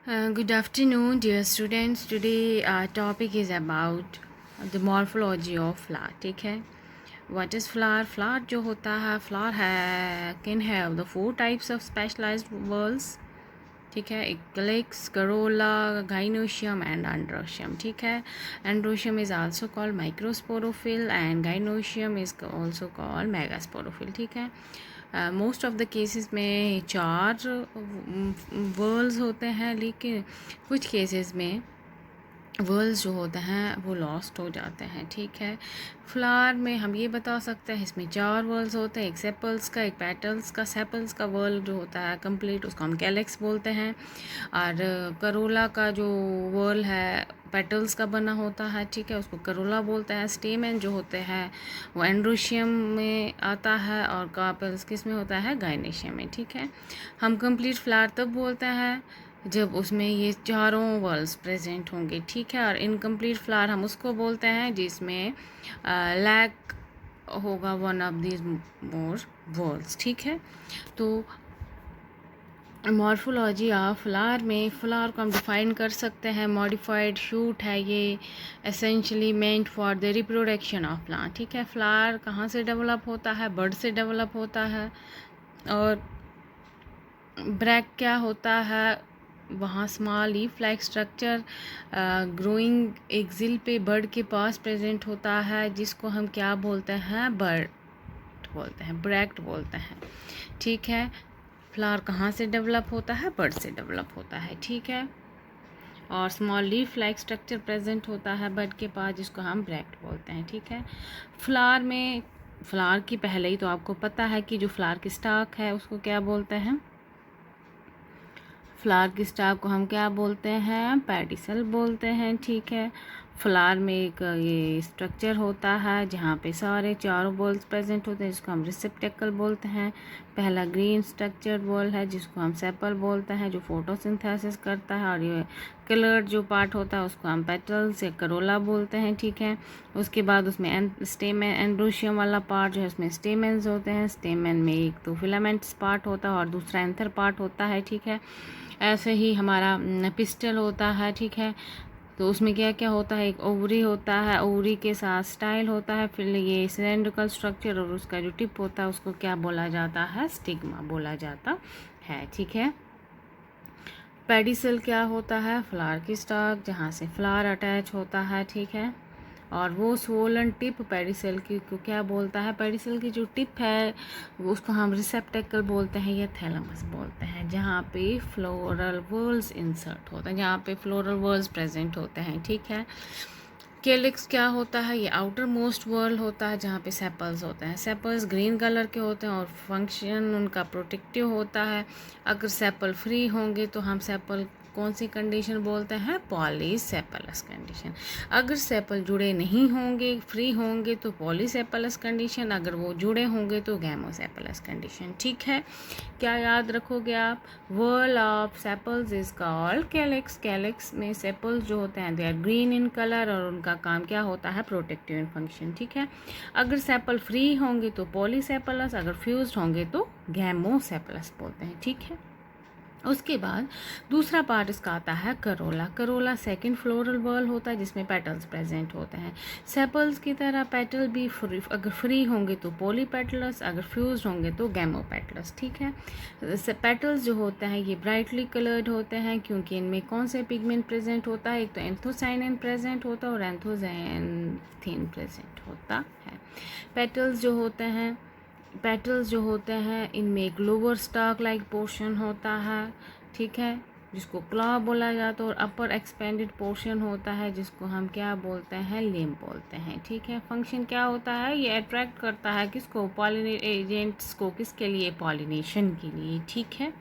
Good afternoon, dear students. Today our topic is about the morphology of flower. ठीक है. What is flower? Flower जो होता है, flower can have the 4 types of specialized whorls. ठीक है. Calyx, corolla, gynoecium and androecium. ठीक है. Androecium is also called microsporophyll and gynoecium is also called megasporophyll. ठीक है. मोस्ट ऑफ द केसेस में 4 वर्ल्स होते हैं, लेकिन कुछ केसेस में वर्ल्स जो होते हैं वो लॉस्ट हो जाते हैं. ठीक है. फ्लावर में हम ये बता सकते हैं इसमें 4 वर्ल्स होते हैं. एक सेपल्स का, एक पेटल्स का. सेपल्स का वर्ल जो होता है कंप्लीट, उसको हम कैलेक्स बोलते हैं. और करोला का जो वर्ल है पेटल्स का बना होता है. ठीक है, उसको करोला बोलते हैं. स्टेमन जो होते हैं वो एंड्रोशियम में आता है और कार्पेल्स किस में होता है, गायनेशियम में. ठीक है. हम कंप्लीट फ्लावर तब बोलते हैं जब उसमें ये चारों वर्ल्स प्रेजेंट होंगे. ठीक है. और इनकम्प्लीट फ्लावर हम उसको बोलते हैं जिसमें लैक होगा one of these more whorls. ठीक है. तो मॉर्फोलॉजी ऑफ फ्लावर में फ्लावर को हम डिफाइन कर सकते हैं. मॉडिफाइड शूट है ये, essentially meant for the reproduction of plant. ठीक है. फ्लावर कहाँ से डेवलप होता है, बर्ड से डेवलप होता है. और ब्रैक क्या होता है, वहाँ small leaf like structure growing axil पे बर्ड के पास प्रेजेंट होता है, जिसको हम क्या बोलते हैं, बर्ड बोलते हैं, ब्रैक्ट बोलते हैं. ठीक है. फ्लावर कहाँ से डेवलप होता है, बर्ड से डेवलप होता है. ठीक है. और small leaf like structure present होता है बर्ड के पास, जिसको हम ब्रैक्ट बोलते हैं. ठीक है. फ्लावर में फ्लावर की पहले ही तो आपको पता है कि जो फ्लावर की स्टॉक है उसको क्या बोलते हैं, फ्लावर की स्टॉक को हम क्या बोलते हैं, पेडिसल बोलते हैं. ठीक है. फ्लावर में एक ये स्ट्रक्चर होता है जहाँ पे सारे चारों बॉल्स प्रेजेंट होते हैं, जिसको हम रिसेप्टेकल बोलते हैं. पहला ग्रीन स्ट्रक्चर्ड बॉल है जिसको हम सेपल बोलते हैं, जो फोटोसिंथेसिस करता है. और ये कलर्ड जो पार्ट होता है उसको हम पेटल्स या करोला बोलते हैं. ठीक है. उसके बाद उसमें स्टेमन एंड्रोशियम वाला पार्ट जो है उसमें स्टेमेंस होते हैं. स्टेमन में एक तो फिलामेंट्स पार्ट होता है और दूसरा एंथर पार्ट होता है. ठीक है. ऐसे ही हमारा पिस्टल होता है. ठीक है. तो उसमें क्या क्या होता है, एक ओवरी होता है, ओवरी के साथ स्टाइल होता है, फिर ये सिलेंड्रिकल स्ट्रक्चर, और उसका जो टिप होता है उसको क्या बोला जाता है, स्टिग्मा बोला जाता है. ठीक है. पेडिसल क्या होता है, फ्लावर की स्टॉक जहाँ से फ्लावर अटैच होता है. ठीक है. और वो स्वोलन टिप पेडिसल की को क्या बोलता है, पेडिसल की जो टिप है वो उसको हम रिसेप्टेकल बोलते हैं या थैलेमस बोलते हैं, जहाँ पे फ्लोरल वर्ल्स इंसर्ट होते हैं, जहाँ पे फ्लोरल वर्ल्स प्रेजेंट होते हैं. ठीक है. कैलिक्स क्या होता है, ये आउटर मोस्ट वर्ल होता है जहाँ पे सेपल्स होते हैं. सेपल्स ग्रीन कलर के होते हैं और फंक्शन उनका प्रोटेक्टिव होता है. अगर सेपल फ्री होंगे तो हम सेपल कौन सी कंडीशन बोलते हैं, पॉलीसेपलस कंडीशन. अगर सेपल जुड़े नहीं होंगे, फ्री होंगे तो पॉलीसेपलस कंडीशन. अगर वो जुड़े होंगे तो गैमोसेपलस कंडीशन. ठीक है. क्या याद रखोगे आप, whorl of sepals is called calyx. Calyx में सेपल्स जो होते हैं they are green in colour और उनका काम क्या होता है, प्रोटेक्टिव इन फंक्शन. ठीक है. अगर सेपल फ्री होंगे तो पॉलीसेपलस, अगर फ्यूज्ड होंगे तो गैमोसेपलस बोलते हैं. ठीक है. उसके बाद दूसरा पार्ट इसका आता है corolla. Corolla second floral whorl होता है जिसमें पेटल्स प्रेजेंट होते हैं. सेपल्स की तरह पेटल भी अगर फ्री होंगे तो पॉलीपेटलस, अगर फ्यूज होंगे तो गैमोपेटलस. ठीक है. पेटल्स जो होते हैं ये ब्राइटली कलर्ड होते हैं क्योंकि इनमें कौन से पिगमेंट प्रेजेंट होता है, एक तो एंथोसाइनिन प्रेजेंट होता है और एंथोजैंथिन प्रेजेंट होता है. पेटल्स जो होते हैं इनमें एक लोअर स्टॉक लाइक पोर्शन होता है. ठीक है. जिसको क्लॉ बोला जाता है, और अपर एक्सपेंडेड पोर्शन होता है जिसको हम क्या बोलते हैं, लिम्ब बोलते हैं. ठीक है. फंक्शन क्या होता है, ये अट्रैक्ट करता है किसको, पॉलिनेट एजेंट्स को, किसके लिए, पॉलिनेशन के लिए. ठीक है.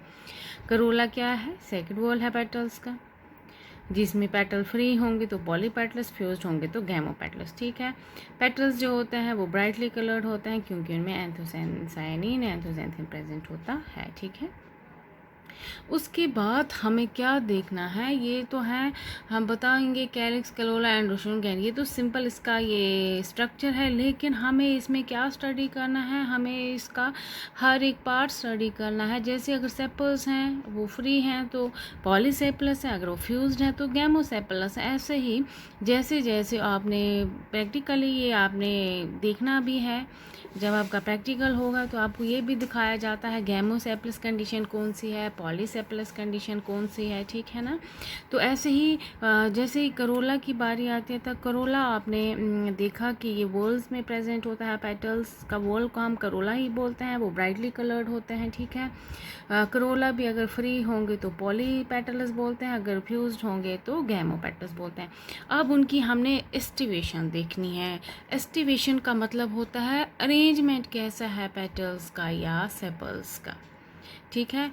करोला क्या है, सेकंड वॉल है पेटल्स का, जिसमें पेटल फ्री होंगे तो पॉलीपेटलस, फ्यूज्ड होंगे तो गैमोपेटलस. ठीक है. पेटल्स जो होते हैं वो ब्राइटली कलर्ड होते हैं क्योंकि उनमें एंथोसाइनिन एंथोजैंथिन प्रेजेंट होता है. ठीक है. उसके बाद हमें क्या देखना है, ये तो है हम बताएंगे कैलिक्स, कलोला एंड रोशोन गैन, ये तो सिंपल इसका ये स्ट्रक्चर है, लेकिन हमें इसमें क्या स्टडी करना है, हमें इसका हर एक पार्ट स्टडी करना है। जैसे अगर सेपल्स हैं वो फ्री हैं तो पॉलीसेपलस है, अगर वो फ्यूज्ड है तो गैमोसेपलस है। ऐसे ही जैसे जैसे आपने प्रैक्टिकली ये आपने देखना भी है, जब आपका प्रैक्टिकल होगा तो आपको ये भी दिखाया जाता है गैमोसेपलस कंडीशन कौन सी है, पॉलीसेपलस कंडीशन कौन सी है, ठीक है ना। तो ऐसे ही जैसे ही करोला की बारी आती है, तो करोला आपने देखा कि ये वॉल्स में प्रेजेंट होता है, पेटल्स का वॉल को हम करोला ही बोलते हैं, वो ब्राइटली कलर्ड होते हैं, ठीक है। करोला भी अगर फ्री होंगे तो पॉली पेटल्स बोलते हैं, अगर फ्यूज्ड होंगे तो गैमो पेटल्स बोलते हैं। अब उनकी हमने एस्टिवेशन देखनी है। एस्टिवेशन का मतलब होता है अरेंजमेंट कैसा है पेटल्स का या सेपल्स का, ठीक है,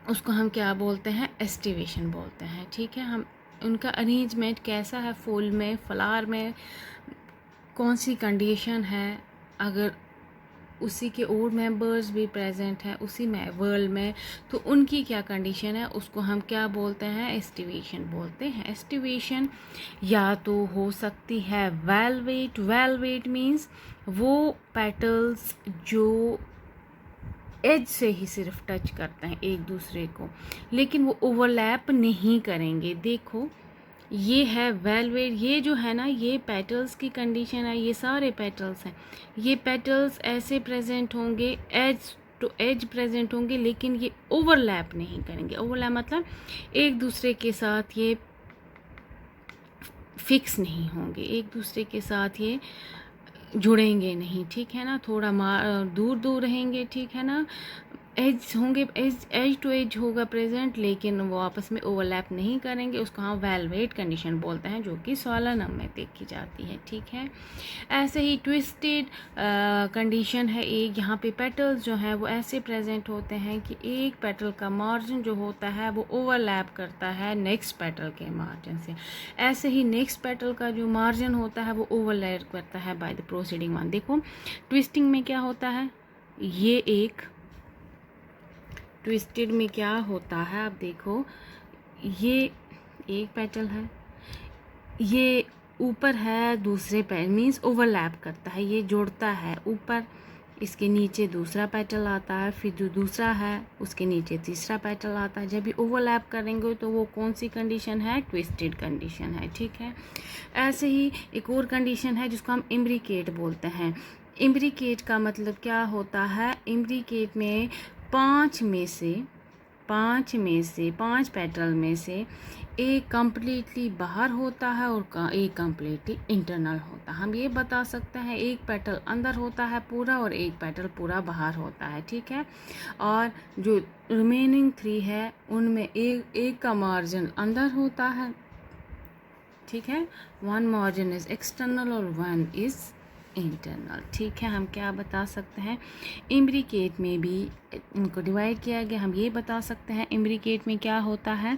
उसको हम क्या बोलते हैं, एस्टिवेशन बोलते हैं, ठीक है। हम उनका अरेंजमेंट कैसा है, फूल में, फ्लावर में कौन सी कंडीशन है, अगर उसी के और मेंबर्स भी प्रेजेंट हैं उसी में वर्ल्ड में तो उनकी क्या कंडीशन है, उसको हम क्या बोलते हैं, एस्टिवेशन बोलते हैं। एस्टिवेशन या तो हो सकती है वेलवेट, वेलवेट मीन्स वो पेटल्स जो एज से ही सिर्फ टच करते हैं एक दूसरे को, लेकिन वो ओवरलैप नहीं करेंगे। देखो ये है वेलवेट, ये जो है ना ये पेटल्स की कंडीशन है, ये सारे पेटल्स हैं, ये पेटल्स ऐसे प्रेजेंट होंगे, एज टू एज प्रेजेंट होंगे, लेकिन ये ओवरलैप नहीं करेंगे। ओवरलैप मतलब एक दूसरे के साथ ये फिक्स नहीं होंगे, एक दूसरे के साथ ये जुड़ेंगे नहीं, ठीक है ना, थोड़ा दूर दूर रहेंगे, ठीक है ना। एज होंगे, एज टू एज होगा प्रेजेंट, लेकिन वो आपस में ओवरलैप नहीं करेंगे, उसको हम वेलवेट कंडीशन बोलते हैं, जो कि सोलनम में देखी जाती है, ठीक है। ऐसे ही ट्विस्टेड कंडीशन है एक, यहाँ पे पेटल्स जो हैं वो ऐसे प्रेजेंट होते हैं कि एक पेटल का मार्जिन जो होता है वो ओवरलैप करता है नेक्स्ट पेटल के मार्जिन से। ऐसे ही नेक्स्ट पेटल का जो मार्जिन होता है वो ओवरलैप करता है बाय द प्रोसीडिंग वन। देखो ट्विस्टिंग में क्या होता है, ये एक ट्विस्टेड में क्या होता है, आप देखो ये एक पेटल है, ये ऊपर है दूसरे पे मीन्स ओवरलैप करता है, ये जोड़ता है ऊपर, इसके नीचे दूसरा पेटल आता है, फिर जो दूसरा है उसके नीचे तीसरा पेटल आता है। जब भी ओवरलैप करेंगे तो वो कौन सी कंडीशन है, ट्विस्टेड कंडीशन है, ठीक है। ऐसे ही एक और कंडीशन है जिसको हम इम्ब्रिकेट बोलते हैं। इम्ब्रिकेट का मतलब क्या होता है, इम्ब्रिकेट में पांच पेटल में से एक कम्प्लीटली बाहर होता है और एक कम्प्लीटली इंटरनल होता है। हम ये बता सकते हैं एक पेटल अंदर होता है पूरा और एक पेटल पूरा बाहर होता है, ठीक है। और जो रिमेनिंग 3 है उनमें एक का मार्जिन अंदर होता है, ठीक है, 1 मार्जिन इज एक्सटर्नल और 1 इज इंटरनल, ठीक है। हम क्या बता सकते हैं, इम्ब्रिकेट में भी इनको डिवाइड किया गया, हम ये बता सकते हैं इम्ब्रिकेट में क्या होता है,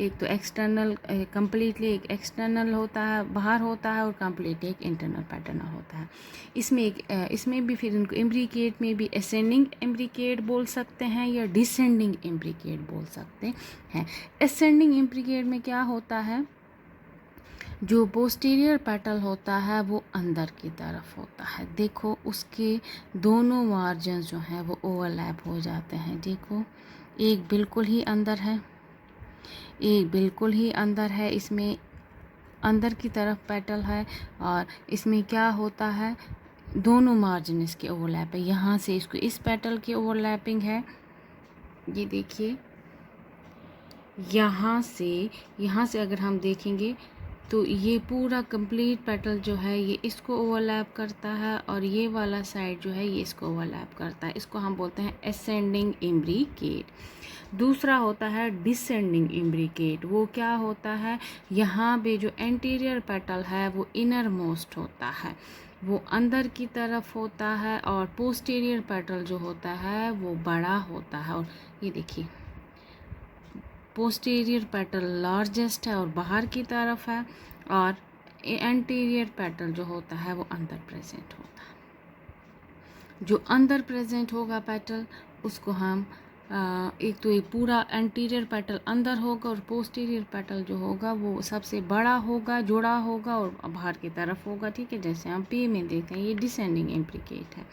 एक तो एक्सटर्नल कम्प्लीटली एक एक्सटर्नल होता है बाहर होता है और कम्प्लीटली एक इंटरनल पैटर्नल होता है। इसमें भी फिर इनको इम्ब्रिकेट में भी असेंडिंग इम्ब्रिकेट बोल सकते हैं या डिसेंडिंग इम्ब्रिकेट बोल सकते हैं। असेंडिंग इम्ब्रिकेट में क्या होता है, जो पोस्टीरियर पेटल होता है वो अंदर की तरफ होता है, देखो उसके दोनों मार्जिन जो हैं वो ओवरलैप हो जाते हैं। देखो एक बिल्कुल ही अंदर है, एक बिल्कुल ही अंदर है, इसमें अंदर की तरफ पेटल है और इसमें क्या होता है, दोनों मार्जिन इसके ओवरलैप है। यहाँ से इसको इस पेटल की ओवरलैपिंग है, ये देखिए यहाँ से अगर हम देखेंगे तो ये पूरा कंप्लीट पेटल जो है ये इसको ओवरलैप करता है और ये वाला साइड जो है ये इसको ओवरलैप करता है, इसको हम बोलते हैं असेंडिंग इम्ब्रिकेट। दूसरा होता है डिसेंडिंग इम्ब्रिकेट, वो क्या होता है, यहाँ पे जो एंटीरियर पेटल है वो इनर मोस्ट होता है, वो अंदर की तरफ होता है और पोस्टीरियर पेटल जो होता है वो बड़ा होता है। और ये देखिए पोस्टीरियर पेटल लार्जेस्ट है और बाहर की तरफ है और एंटीरियर पेटल जो होता है वो अंदर प्रेजेंट होता है। जो अंदर प्रेजेंट होगा पेटल उसको हम एक तो ये पूरा एंटीरियर पेटल अंदर होगा और पोस्टीरियर पेटल जो होगा वो सबसे बड़ा होगा, जुड़ा होगा और बाहर की तरफ होगा, ठीक है। जैसे हम पे में देखते हैं, ये डिसेंडिंग इम्प्लिकेट है।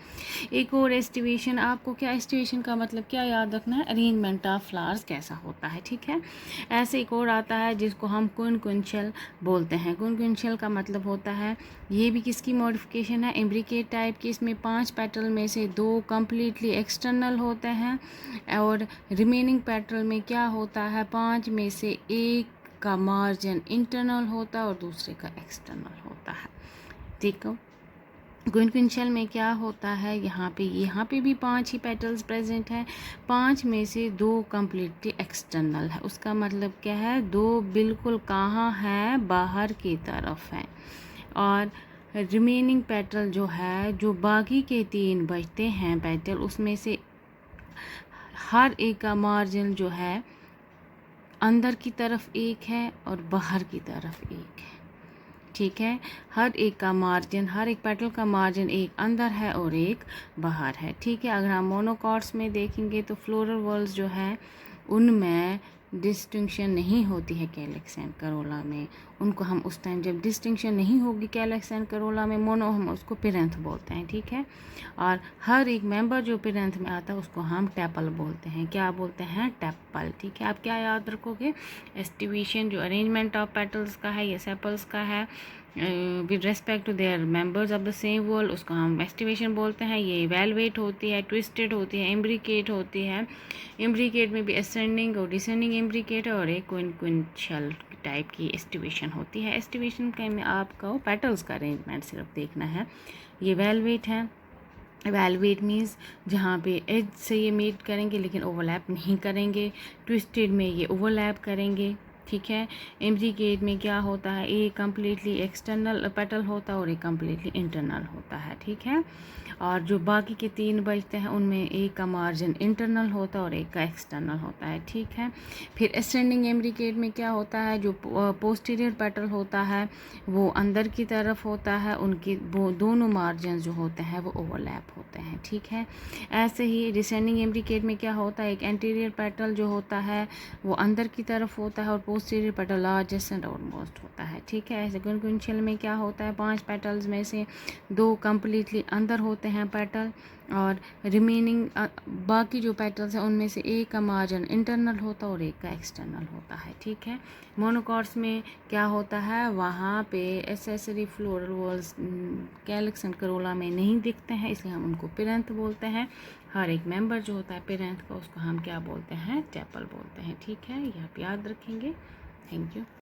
एक और एस्टिवेशन, आपको क्या एस्टिवेशन का मतलब क्या याद रखना है, अरेंजमेंट ऑफ फ्लावर्स कैसा होता है, ठीक है। ऐसे एक और आता है जिसको हम क्विंक्विंशियल बोलते हैं। क्विंक्विंशियल का मतलब होता है, ये भी किसकी मॉडिफिकेशन है, इम्ब्रिकेट टाइप की। इसमें 5 पेटल में से 2 कम्प्लीटली एक्सटर्नल होते हैं और रिमेनिंग पेटल में क्या होता है, 5 में से 1 का मार्जिन इंटरनल होता है और दूसरे का एक्सटर्नल होता है, ठीक है। क्विंक्विंशियल में क्या होता है, यहाँ पे भी 5 ही पेटल्स प्रेजेंट हैं, 5 में से 2 कम्प्लीटली एक्सटर्नल है। उसका मतलब क्या है, 2 बिल्कुल कहाँ है, बाहर की तरफ है। और रिमेनिंग पेटल जो है, जो बाकी के 3 बचते हैं पेटल, उसमें से हर एक का मार्जिन जो है अंदर की तरफ 1 है और बाहर की तरफ 1 है, ठीक है। हर एक का मार्जिन, हर एक पेटल का मार्जिन एक अंदर है और एक बाहर है, ठीक है। अगर हम मोनोकॉट्स में देखेंगे तो फ्लोरल वॉल्स जो है उनमें डिस्टिंक्शन नहीं होती है कैलेक्स एंड करोला में। उनको हम उस टाइम जब डिस्टिंक्शन नहीं होगी कैलेक्स एंड करोला में मोनो, हम उसको पिरेंथ बोलते हैं, ठीक है। और हर एक मेंबर जो पिरेंथ में आता है उसको हम टेपल बोलते हैं। क्या बोलते हैं, टेपल, ठीक है। आप क्या याद रखोगे, एस्टिवेशन जो अरेंजमेंट ऑफ पेटल्स का है या सेपल्स का है with respect to their members of the same whorl, उसको हम एस्टिवेशन बोलते हैं। ये वेलवेट होती है, ट्विस्टेड होती है, इम्ब्रिकेट होती है। इम्ब्रिकेट में भी असेंडिंग और डिसेंडिंग इम्ब्रिकेट है और एक क्विंक्विंशियल टाइप की एस्टिवेशन होती है। एस्टिवेशन के में आपको पेटल्स का अरेंजमेंट सिर्फ देखना है। ये वेलवेट है, वेलवेट मीन्स जहाँ पे एज से ये मीट करेंगे लेकिन ओवरलैप नहीं करेंगे। ट्विस्टेड में ये ओवरलैप करेंगे, ठीक है। इम्ब्रिकेट में क्या होता है, एक कम्प्लीटली एक्सटर्नल पेटल होता है और एक कम्प्लीटली इंटरनल होता है, ठीक है। और जो बाकी के 3 बचते हैं उनमें एक का मार्जिन इंटरनल होता है और एक का एक्सटर्नल होता है, ठीक है। फिर असेंडिंग इम्ब्रिकेट में क्या होता है, जो पोस्टीरियर पेटल होता है वो अंदर की तरफ होता है, उनके वो दोनों मार्जिन जो होते हैं वो ओवरलैप होते हैं, ठीक है। ऐसे ही डिसेंडिंग इम्ब्रिकेट में क्या होता है, एक एंटीरियर पेटल जो होता है वो अंदर की तरफ होता है और posterior petal largest and outmost होता है, ठीक है। ऐसे क्विंक्विंशियल में क्या होता है, 5 पेटल्स में से 2 कम्प्लीटली अंदर होते हैं पेटल और रिमेनिंग बाकी जो पेटल्स हैं उनमें से एक का मार्जिन इंटरनल होता है और एक का एक्सटर्नल होता है, ठीक है। मोनोकॉट्स में क्या होता है, वहाँ पे accessory floral walls calyx and Corolla में नहीं दिखते हैं, इसलिए हम उनको पिरेंथ बोलते हैं। हर एक मेंबर जो होता है पिरेंथ का उसको हम क्या बोलते हैं, टेपल बोलते हैं, ठीक है। ये आप याद रखेंगे। Thank you.